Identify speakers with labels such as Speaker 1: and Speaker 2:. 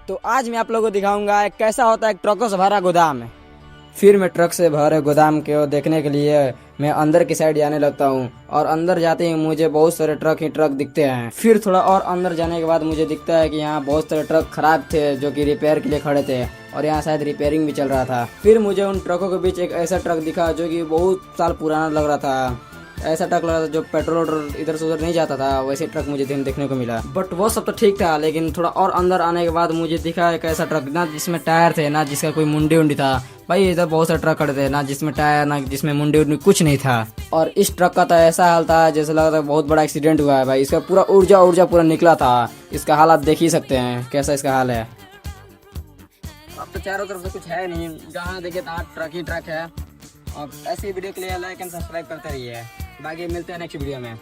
Speaker 1: तो आज मैं आप लोगों को दिखाऊंगा एक कैसा होता है एक ट्रकों से भरा गोदाम। फिर मैं ट्रक से भरे गोदाम को देखने के लिए मैं अंदर की साइड जाने लगता हूँ और अंदर जाते ही मुझे बहुत सारे ट्रक ही ट्रक दिखते हैं। फिर थोड़ा और अंदर जाने के बाद मुझे दिखता है कि यहाँ बहुत सारे ट्रक खराब थे जो कि रिपेयर के लिए खड़े थे और यहाँ शायद रिपेयरिंग भी चल रहा था। फिर मुझे उन ट्रकों के बीच एक ऐसा ट्रक दिखा जो कि बहुत साल पुराना लग रहा था। ऐसा ट्रक लगा था जो पेट्रोल इधर से उधर नहीं जाता था, वैसे ट्रक मुझे देखने को मिला। बट वो सब तो ठीक था, लेकिन थोड़ा और अंदर आने के बाद मुझे दिखा एक ऐसा ट्रक ना जिसमें टायर थे ना जिसका कोई मुंडी उंडी था। भाई इधर बहुत सारे ट्रक खड़े थे ना जिसमें टायर ना जिसमें मुंडी उंडी कुछ नहीं था। और इस ट्रक का तो ऐसा हाल था जैसे लग रहा था बहुत बड़ा एक्सीडेंट हुआ है। भाई इसका पूरा ऊर्जा पूरा निकला था। इसका हाल आप देख ही सकते हैं कैसा इसका हाल है। अब तो चारों तरफ से कुछ है नहीं, जहाँ देखे तो ट्रक ही ट्रक है। और ऐसी वीडियो के लिए लाइक एंड सब्सक्राइब करते रहिए। बाकी मिलते हैं नेक्स्ट वीडियो में।